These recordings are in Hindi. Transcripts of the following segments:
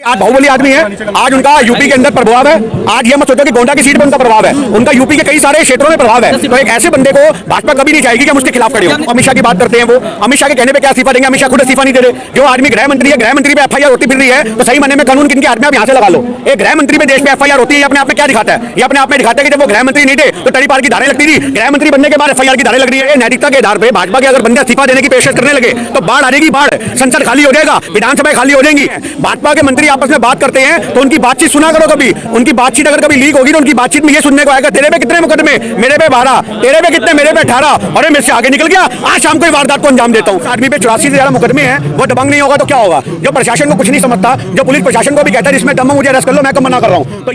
आज बाहुबली आदमी है, आज उनका यूपी के अंदर प्रभाव है। आज ये मत सोचो कि गोंडा की सीट पर उनका प्रभाव है, उनका यूपी के कई सारे क्षेत्रों में प्रभाव है। तो एक ऐसे बंदे को भाजपा कभी नहीं चाहेगी कि हम उसके खिलाफ खड़े हो। अमित शाह की बात करते हैं, वो अमित शाह के कहने पे क्या इस्तीफा देंगे? अमित शाह खुद इस्तीफा नहीं दे रहे। जो आदमी गृह मंत्री है, गृह मंत्री पे एफआईआर होती फिर रही है, तो सही मायने में कानून किनके हाथ में? आप यहाँ से लगा लो। एक गृह मंत्री पे देश में एफआईआर होती है, अपने आप में क्या दिखाता है? ये अपने आप में दिखाता है कि जब वो गृह मंत्री नहीं थे तो तड़ीपार की धारें लगती थी, गृह मंत्री बनने के बाद एफआईआर की धारें लग रही है। नैतिकता के आधार पर भाजपा के अगर बंदे इस्तीफा देने की पेशकश करने लगे तो बाढ़ आ जाएगी, बाढ़, संसद खाली हो जाएगा, विधानसभा खाली हो जाएंगी। भाजपा के मंत्री आपस में बात करते हैं तो उनकी बातचीत सुना करो। कभी उनकी बातचीत अगर कभी लीक होगी तो उनकी बातचीत में ये सुनने को आएगा, तेरे पे कितने मुकदमे, मेरे पे 12, तेरे पे कितने, मेरे पे 18, अरे मेरे से आगे निकल गया, आज शाम को वारदात को अंजाम देता हूँ। आदमी पे 84 से ज्यादा मुकदमे हैं, वो दबंग नहीं होगा तो क्या होगा? जो प्रशासन को कुछ नहीं समझता, जो पुलिस प्रशासन को भी कहता है जिसमें दम मुझे अरेस्ट कर लो, मैं कब मना कर रहा हूँ।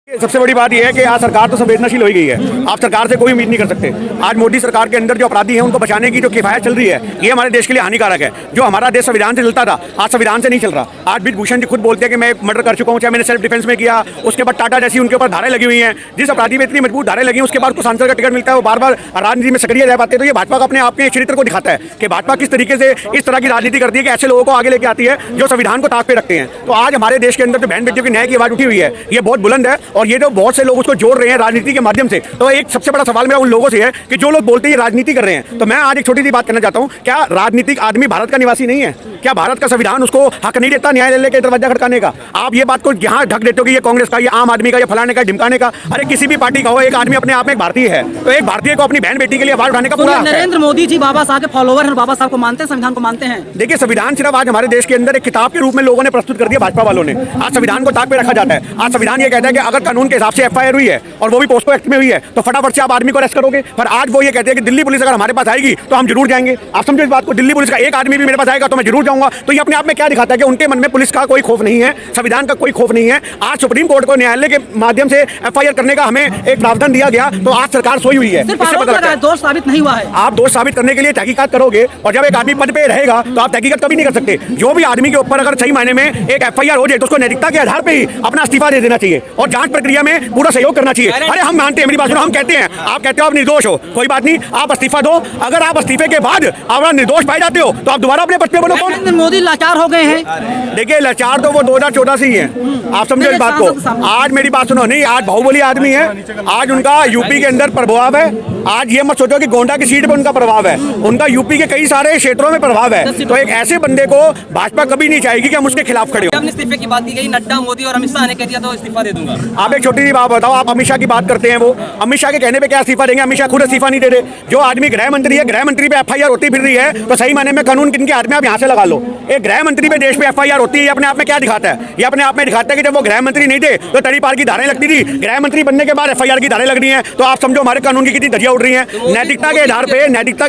तो सबसे बड़ी बात यह है कि आज सरकार तो संवेदनशील हो गई है, आप सरकार से कोई उम्मीद नहीं कर सकते। आज मोदी सरकार के अंदर जो अपराधी हैं उनको बचाने की जो किफायत चल रही है, ये हमारे देश के लिए हानिकारक है। जो हमारा देश संविधान से चलता था, आज संविधान से नहीं चल रहा। आज ब्रिजभूषण जी खुद बोलते हैं कि मैं मर्डर कर चुका हूँ, चाहे मैंने सेल्फ डिफेंस में किया, उसके बाद टाटा जैसी उनके ऊपर धारें लगी हुई हैं। जिस अपराधी में इतनी मजबूत धारें लगी, उसके बाद उसको सांसद का टिकट मिलता है, वो बार बार राजनीति में सक्रिय रह पाते हैं। तो ये भाजपा का अपने आप के चरित्र को दिखाता है कि भाजपा किस तरीके से इस तरह की राजनीति करती है कि ऐसे लोगों को आगे लेके आती है जो संविधान को ताक पे रखते हैं। तो आज हमारे देश के अंदर जो बहन बेटियों की न्याय की आवाज उठी हुई है, ये बहुत बुलंद है और ये जो बहुत से लोग उसको जोड़ रहे हैं राजनीति के माध्यम से। तो एक सबसे बड़ा सवाल मेरा उन लोगों से है कि जो लोग बोलते हैं राजनीति कर रहे हैं, तो मैं आज एक छोटी सी बात करना चाहता हूं, क्या राजनीतिक आदमी भारत का निवासी नहीं है? क्या भारत का संविधान उसको हक नहीं देता न्यायालय के दरवाजा खटकाने का? आप ये बात को यहाँ ढक देते हो कि ये कांग्रेस का, ये आम आदमी का, ये फलाने का, ढिमकाने का। अरे किसी भी पार्टी का हो, एक आदमी अपने आप में एक भारतीय है, तो एक भारतीय को अपनी बहन बेटी के लिए आवाज उठाने का पूरा। नरेंद्र मोदी जी बाबा साहब के फॉलोवर हैं, बाबा साहब को मानते हैं, संविधान को मानते हैं। देखिए, संविधान सिर्फ आज हमारे देश के अंदर एक किताब के रूप में लोगों ने प्रस्तुत कर दिया, भाजपा वालों ने। आज संविधान को ताक पे रखा जाता है। आज संविधान ये कहता है कि अगर कानून के हिसाब से एफआईआर हुई है और वो भी पोस्को एक्ट में हुई है तो फटाफट से आप आदमी को अरेस्ट करोगे। पर आज वो ये कहते हैं कि दिल्ली पुलिस अगर हमारे पास आएगी तो हम जरूर जाएंगे। आप समझो इस बात को, दिल्ली पुलिस का एक आदमी भी मेरे पास आएगा तो मैं जरूर जाऊंगा। तो ये अपने आप में क्या दिखाता है कि उनके मन में पुलिस का कोई खौफ नहीं है, संविधान का कोई खौफ नहीं है। आज सुप्रीम कोर्ट को न्यायालय के माध्यम से एफआईआर करने का हमें एक प्रावधान दिया गया, तो आज सरकार सोई हुई है। दोष साबित नहीं हुआ है। आप दोष साबित करने के लिए तहकीकात करोगे, और जब एक आदमी पद पे रहेगा तो आप तहकीकात कभी नहीं कर सकते। जो भी आदमी के ऊपर अगर सही मायने में एक एफआईआर हो जाए तो उसको नैतिकता के आधार पर ही अपना इस्तीफा दे देना चाहिए और जांच प्रक्रिया में पूरा सहयोग करना चाहिए। अरे हम मानते हैं, मेरी बात सुनो, हम कहते हैं, आप कहते हो आप निर्दोष हो, कोई बात नहीं, आप इस्तीफा दो। अगर आप इस्तीफे के बाद आप निर्दोष पाए जाते हो तो आप दोबारा अपने पद पे बनो। कौन? मोदी लाचार हो गए हैं। देखिए, लाचार तो वो 2014 से ही है, आप समझो इस बात को। आज मेरी बात सुनो, नहीं, आज बाहुबली आदमी है, आज उनका यूपी के अंदर प्रभाव है। आज ये मत सोचो कि गोंडा की सीट पर उनका प्रभाव है, उनका यूपी के कई सारे क्षेत्रों में प्रभाव है। तो एक ऐसे बंदे को भाजपा कभी नहीं चाहेगी कि हम उसके खिलाफ खड़े हो। इस्तीफे की बात की गई, नड्डा, मोदी और अमित शाह ने कह दिया तो इस्तीफा दे दूंगा। आप एक छोटी सी बात बताओ, आप अमित शाह की बात करते हैं, वो अमित शाह के कहने पे क्या इस्तीफा देंगे? अमित शाह खुद इस्तीफा नहीं दे रहे। जो आदमी गृह मंत्री है, गृह मंत्री पे एफआईआर होती फिर रही है, तो सही मायने में कानून किनके हाथ में? आप यहाँ से लगा लो। एक गृह मंत्री पे देश में एफआईआर होती है, अपने आप में क्या दिखाता है? ये अपने आप में दिखाता है कि जब वो गृह मंत्री नहीं थे तो तड़ीपार की धारें लगती थी, गृह मंत्री बनने के बाद एफआईआर की धारें लग रही हैं। तो आप समझो हमारे कानून की कितनी धज्जियां उड़ रही हैं। नैतिकता के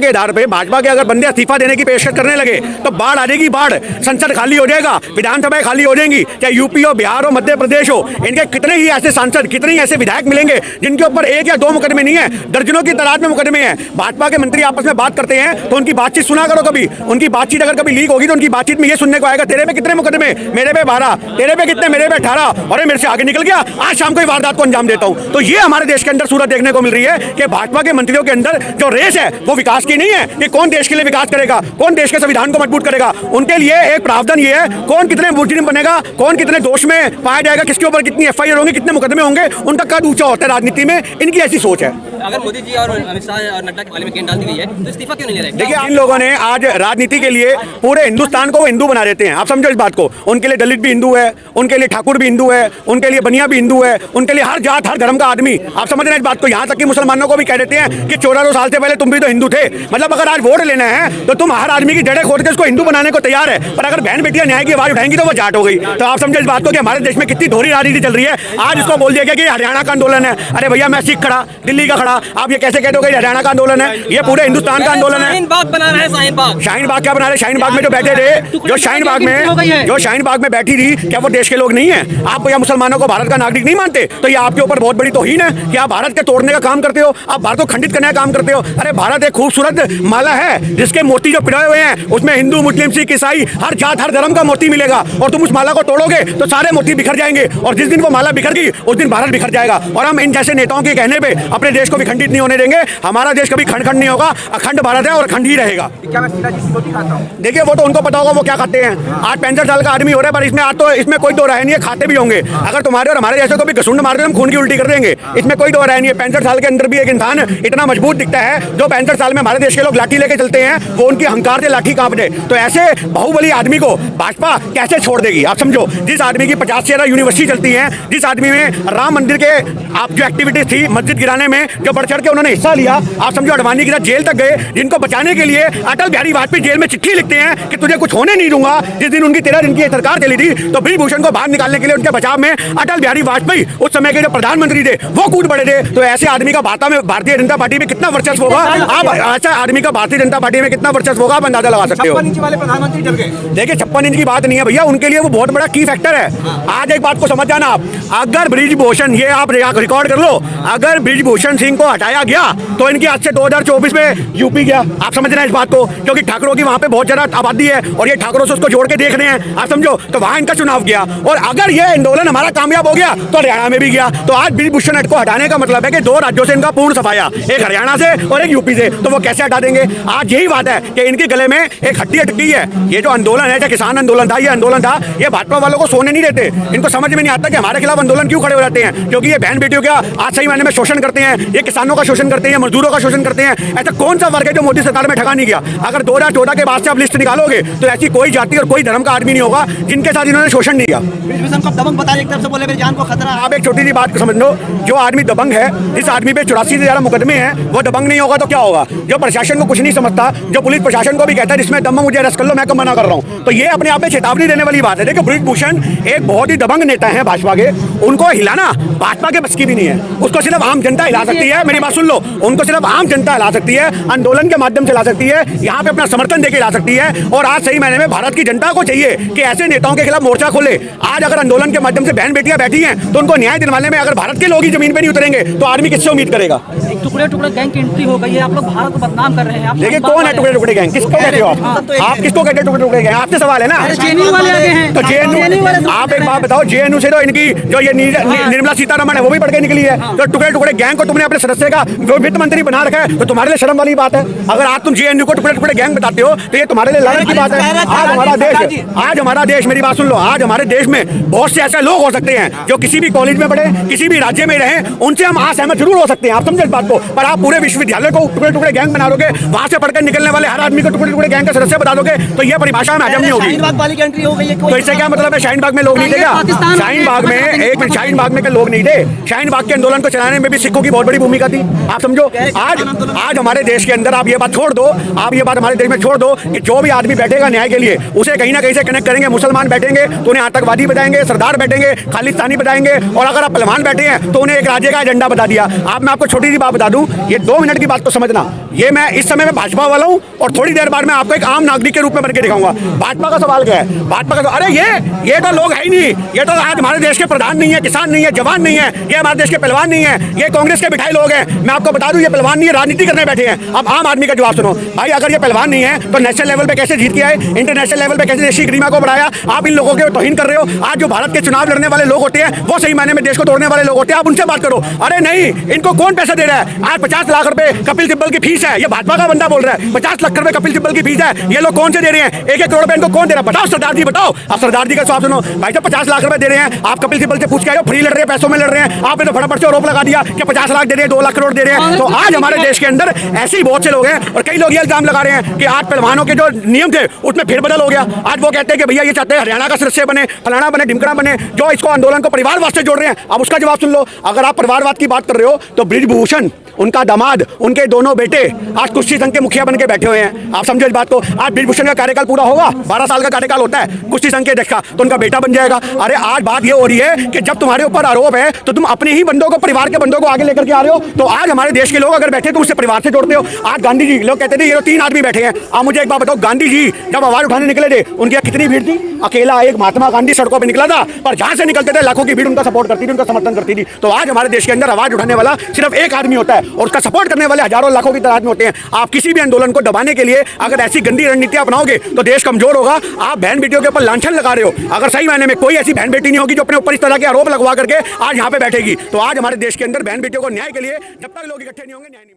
आधार पे भाजपा के अगर बंदे इस्तीफा देने की पेशकश करने लगे तो बाढ़ आ जाएगी, बाढ़, संसद खाली हो जाएगा, विधानसभा खाली हो जाएंगी। चाहे यूपी हो, बिहार हो, मध्य प्रदेश हो, इनके कितने ही ऐसे सांसद, कितने ही ऐसे विधायक मिलेंगे जिनके ऊपर एक या दो मुकदमे नहीं है, दर्जनों की तादाद में मुकदमे हैं। भाजपा के मंत्री आपस में बात करते हैं तो उनकी बातचीत सुना करो। कभी उनकी बातचीत अगर कभी लीक होगी तो उनकी बातचीत में ये सुनने को आएगा, तेरे पे कितने मुकदमे, मेरे पे 12, तेरे पे कितने, मेरे पे 18, अरे मेरे से आगे निकल गया, आज शाम को वारदात को अंजाम देता हूं। तो ये हमारे देश के अंदर सूरत देखने को मिल रही है कि भाजपा के मंत्रियों के अंदर जो रेस है वो विकास की नहीं है कि कौन देश के लिए विकास करेगा, कौन देश के संविधान को मजबूत करेगा। उनके लिए एक प्रावधान ये है, कौन कितने मुजरिम बनेगा, कौन कितने दोष में पाया जाएगा, किसके ऊपर कितनी एफआईआर होंगी, कितने मुकदमे होंगे, उनका कद ऊंचा होता है राजनीति में। इनकी ऐसी सोच है। अगर मोदी जी और अमित शाह और नड्डा के बारे में गेंद डाल दी गई है तो इस्तीफा क्यों नहीं ले रहे? देखिए, इन लोगों ने आज राजनीति के लिए पूरे हिंदुस्तान को हिंदू बना देते हैं। आप समझो इस बात को, उनके लिए दलित भी हिंदू है, उनके लिए ठाकुर भी हिंदू है, उनके लिए बनिया भी हिंदू है, उनके लिए हर जात हर धर्म का आदमी। आप समझ रहे हैं इस बात को? यहाँ तक कि मुसलमानों को भी कह देते हैं कि 1400 साल से पहले तुम भी तो हिंदू थे। मतलब अगर आज वोट लेना है तो तुम हर आदमी की जड़ें खोद के उसको हिंदू बनाने को तैयार है, पर अगर बहन बेटियां न्याय की आवाज उठाएंगी तो वो जाट हो गई। तो आप समझो इस बात को कि हमारे देश में कितनी दोहरी राजनीति चल रही है। आज इसको बोल दिया गया कि हरियाणा का आंदोलन है। अरे भैया, मैं सिख खड़ा, दिल्ली का खड़ा, आप ये कैसे कह दोगे हरियाणा का आंदोलन है? ये पूरे हिंदुस्तान का आंदोलन है। शाहीन बाग बना रहे हैं, शाहीन बाग। शाहीन बाग क्या बना रहे? शाहीन बाग में जो बैठे थे, जो शाहीन बाग में बैठी थी, क्या वो देश के लोग नहीं है? आप भैया मुसलमानों को भारत का नागरिक नहीं मानते? तो ये आपके ऊपर बहुत बड़ी तौहीन है कि आप भारत के तोड़ने का काम करते हो, आप भारत को खंडित करने का काम करते हो। अरे भारत एक खूबसूरत माला है जिसके मोती जो पिरोए हुए हैं उसमें हिंदू, मुस्लिम, सिख, ईसाई, हर जात हर धर्म का मोती मिलेगा, और तुम उस माला को तोड़ोगे तो सारे मोती बिखर जाएंगे। और जिस दिन वो माला बिखर गई उस दिन भारत बिखर जाएगा। और हम इन जैसे नेताओं के कहने पे अपने देश को विखंडित नहीं होने देंगे। हमारा देश कभी खंड खंड नहीं होगा, अखंड भारत है और अखंड ही रहेगा। क्या मैं सीधा जी रोटी खाता हूँ? देखिए वो तो उनको पता होगा वो क्या खाते हैं। आज 65 साल का आदमी हो रहा है, पर इसमें आज तो इसमें कोई दो राय नहीं है, खाते भी होंगे। अगर तुम्हारे और हमारे जैसे को भी घसुंड मार दे हम खून की उल्टी कर देंगे, इसमें कोई दो राय नहीं है। 65 साल के अंदर भी एक इंसान इतना मजबूत दिखता है, जो 65 साल में हमारे देश के लोग लाठी लेके चलते हैं, वो उनकी अहंकार से लाठी कांप दे। तो ऐसे बाहुबली आदमी को भाजपा कैसे छोड़ देगी? आप समझो, जिस आदमी की 50 से ज्यादा यूनिवर्सिटी चलती है, जिस आदमी में राम मंदिर के आप जो एक्टिविटीज थी मस्जिद गिराने में जो बढ़ चढ़ के उन्होंने हिस्सा लिया, आप समझो अडवाणी के साथ जेल तक गए, जिनको बचाने के लिए अटल बिहारी वाजपेयी जेल में चिट्ठी लिखते हैं कि तुझे कुछ होने नहीं दूंगा। जिस दिन उनकी 13 दिन की सरकार चली थी, तो ब्रिजभूषण को बाहर निकालने के लिए उनके बचाव में अटल बिहारी वाजपेयी उस समय के जो प्रधानमंत्री थे वो कूद पड़े थे। तो ऐसे आदमी का भारतीय जनता पार्टी में कितना वर्चस्व होगा, आप ऐसा आदमी का भारतीय जनता पार्टी में कितना वर्चस्व होगा आप अंदाजा लगा सकते हो। 56 इंच वाले प्रधानमंत्री डर गए। देखिए 56 इंच की बात नहीं है भैया, उनके लिए वो बहुत बड़ा की फैक्टर है। आज एक बात को समझ जाना आप, अगर ब्रिजभूषण, ये आप रिकॉर्ड कर लो, अगर ब्रिजभूषण सिंह को हटाया गया तो इनकी आज से 2024 में यूपी गया। आप समझ रहे हैं इस बात को, क्योंकि ठाकरों की वहां पे बहुत ज्यादा आबादी है और ये ठाकरों से उसको जोड़ के देख रहे हैं, आप समझो, तो वहां इनका चुनाव गया। और अगर ये आंदोलन हमारा कामयाब हो गया तो हरियाणा में भी गया। तो आज ब्रिजभूषण को हटाने का मतलब है कि 2 राज्यों से इनका पूर्ण सफाया, एक हरियाणा से और एक यूपी से। तो वो कैसे हटा देंगे? आज यही बात है कि इनके गले में एक हड्डी अटकी है। ये जो आंदोलन है, जो किसान आंदोलन था, ये आंदोलन था, ये भाजपा वालों को सोने नहीं देते। इनको समझ में नहीं आता कि हमारे खिलाफ आंदोलन क्यों खड़े हो जाते हैं, क्योंकि ये बहन बेटियों का आज सही मायने में शोषण करते हैं, ये किसानों का शोषण करते हैं, मजदूरों का शोषण करते हैं। ऐसा कौन सा वर्ग है जो मोदी सरकार में ठगा नहीं गया? अगर 2014 के बाद से आप लिस्ट निकालोगे तो ऐसी कोई जाति और कोई धर्म का आदमी नहीं होगा जिनके साथ इन्होंने शोषण नहीं किया। ब्रिजभूषण को दबंग बताया, एक तरफ से बोले मेरी जान को खतरा। आप एक छोटी सी बात समझ लो, जो आदमी दबंग है, जिस आदमी पे 84 से ज्यादा मुकदमे हैं, वो दबंग नहीं होगा तो क्या होगा? जो प्रशासन को कुछ नहीं समझता, जो पुलिस प्रशासन को भी कहता है जिसमें दम मुझे अरेस्ट कर लो, मैं कब मना कर रहा हूँ। तो ये अपने आप में चेतावनी देने वाली बात है। देखिए ब्रिजभूषण एक बहुत ही दबंग नेता है भाजपा के, उनको हिलाना भाजपा के बस की भी नहीं है। उसको सिर्फ आम जनता हिला सकती है। मेरी बात सुन लो, उनको सिर्फ आम जनता हिला सकती है, आंदोलन के माध्यम से ला सकती है, यहाँ पे अपना समर्थन देके ला सकती है। और आज सही मायने में भारत की जनता को चाहिए कि ऐसे नेताओं के खिलाफ मोर्चा खोले। आज अगर आंदोलन के माध्यम से बहन बेटियां बैठी हैं तो उनको न्याय दिलवाने में अगर भारत के लोग ही जमीन पे नहीं उतरेंगे तो आदमी किससे उम्मीद करेगा? टुकड़े टुकड़े गैंग की एंट्री हो गई है, आप लोग भारत को बदनाम कर रहे हैं। देखिए कौन है टुकड़े टुकड़े गैंग? किसको कहते हो आप किसको कहते हो टुकड़े टुकड़े गैंग? आपसे सवाल है ना। जेएनयू वाले आगे हैं, तो जेएनयू, आप एक बात बताओ, जेएनयू से तो इनकी जो ये निर्मला सीतारमण है वो भी पढ़ के निकली है। तो टुकड़े टुकड़े गैंग को तुमने अपने सदस्य का वित्त मंत्री बना रखा है, तो तुम्हारे लिए शर्म वाली बात है। अगर आज तुम जेएनयू को टुकड़े टुकड़े गैंग बताते हो तो ये तुम्हारे लिए लानत की बात है। आज हमारा देश, मेरी बात सुन लो, आज हमारे देश में बहुत से ऐसे लोग हो सकते हैं जो किसी भी कॉलेज में पढ़े, किसी भी राज्य में रहे, उनसे हम असहमत जरूर हो सकते हैं, आप समझे इस बात को। पर आप पूरे विश्वविद्यालय को टुकड़े टुकड़े गैंग बना दोगे, वहां से पढ़कर निकलने वाले हर आदमी को टुकड़े टुकड़े गैंग का सदस्य बता दोगे, तो ये परिभाषा में हजम नहीं होगी। तो इससे क्या मतलब है? शाहीन बाग में लोग नहीं थे क्या? शाहीन बाग में एक मिनट, शाहीन बाग में के लोग नहीं थे? शाहीन बाग के आंदोलन को चलाने में भी सिखों की बहुत बड़ी भूमिका थी, आप समझो। आज हमारे देश के अंदर आप ये बात छोड़ दो, आप ये बात हमारे देश में छोड़ दो कि जो भी आदमी बैठेगा न्याय के लिए उसे कहीं ना कहीं से कनेक्ट करेंगे। मुसलमान बैठेंगे तो उन्हें आतंकवादी बताएंगे, सरदार बैठेंगे खालिस्तानी बताएंगे, और अगर आप पहलवान बैठे हैं तो उन्हें एक राज्य का एजेंडा बता दिया। आप मैं आपको छोटी सी बात बता दूं, ये 2 मिनट की बात को समझना, ये मैं इस समय में भाजपा वाला हूं और थोड़ी देर बाद मैं आपको एक आम नागरिक के रूप में बन के दिखाऊंगा। भाजपा का सवाल क्या है? भाजपा का, अरे ये तो लोग है ही नहीं, ये तो आज हमारे देश के प्रधान नहीं है, किसान नहीं है, जवान नहीं है, ये हमारे देश के पहलवान नहीं है, ये कांग्रेस के बिठाई लोग हैं। मैं आपको बता दूं ये पहलवान नहीं है, राजनीति करने बैठे हैं। अब आम आदमी का जवाब सुनो भाई, अगर ये पहलवान नहीं है तो नेशनल लेवल पे कैसे जीत के आए, इंटरनेशनल लेवल पे कैसे देश की गरिमा को बढ़ाया? आप इन लोगों के तौहीन कर रहे हो। आज जो भारत के चुनाव लड़ने वाले लोग होते हैं वो सही मायने में देश को तोड़ने वाले लोग होते हैं, आप उनसे बात करो। अरे नहीं, इनको कौन पैसा दे रहा है? आज 50 लाख रुपए कपिल सिब्बल की फीस है, ये भाजपा का बंदा बोल रहा है 50 लाख रुपए कपिल सिब्बल की फीस है, ये लोग कौन से दे रहे हैं? 1-1 करोड़ रुपए इनको कौन दे रहा है? बताओ सरदार जी, बताओ। अब सरदार जी का जवाब सुनो भाई, साहब 50 लाख रुपए दे रहे हैं, आप कपिल सिब्बल से पूछ के आए हो, फ्री लड़ रहे हैं, पैसों में लड़ रहे हैं, आपने तो फटाफट से आरोप लगा दिया कि 50 लाख दे रहे हैं, 2 लाख करोड़ दे रहे हैं। तो आज हमारे देश के अंदर ऐसे ही बहुत से लोग हैं और कई लोग ये इल्जाम लगा रहे हैं कि आज पहलवानों के जो नियम थे उसमें फेरबदल हो गया। आज वो कहते हैं कि भैया ये चाहते हैं हरियाणा का सदस्य बने, फलाना बने, ढिमकड़ा बने, जो इसको आंदोलन को परिवारवाद से जोड़ रहे हैं। अब उसका जवाब सुन लो, अगर आप परिवारवाद की बात कर रहे हो तो ब्रिजभूषण, उनका दामाद, उनके दोनों बेटे आज कुश्ती संघ के मुखिया बन के बैठे हुए हैं, आप समझो इस बात को। आज ब्रिजभूषण का कार्यकाल पूरा होगा, 12 साल का कार्यकाल होता है कुश्ती संघ के अध्यक्ष का, तो उनका बेटा बन जाएगा। अरे आज बात ये हो रही है कि जब तुम्हारे ऊपर आरोप है तो तुम अपने ही बंदों को, परिवार के बंदों को आगे लेकर के आ रहे हो। तो आज हमारे देश के लोग अगर बैठे तो उससे परिवार से जोड़ते हो। आज गांधी जी, लोग कहते थे ये 3 आदमी बैठे हैं। आप मुझे एक बात बताओ, गांधी जी जब आवाज उठाने निकले थे उनकी कितनी भीड़ थी? अकेला एक महात्मा गांधी सड़कों पर निकला था, पर जहां से निकलते थे लाखों की भीड़ उनका सपोर्ट करती थी, उनका समर्थन करती थी। तो आज हमारे देश के अंदर आवाज उठाने वाला सिर्फ एक आदमी होता है और उसका सपोर्ट करने वाले हजारों लाखों की राज में होते हैं। आप किसी भी आंदोलन को दबाने के लिए अगर ऐसी गंदी रणनीति अपनाओगे तो देश कमजोर होगा। आप बहन बेटियों के ऊपर लांछन लगा रहे हो। अगर सही मायने में कोई ऐसी बहन बेटी नहीं होगी जो अपने ऊपर इस तरह के आरोप लगवा करके आज यहाँ पे बैठेगी, तो आज हमारे देश के अंदर बहन बेटियों को न्याय के लिए जब तक लोग इकट्ठे नहीं होंगे न्याय नहीं मिलेगा।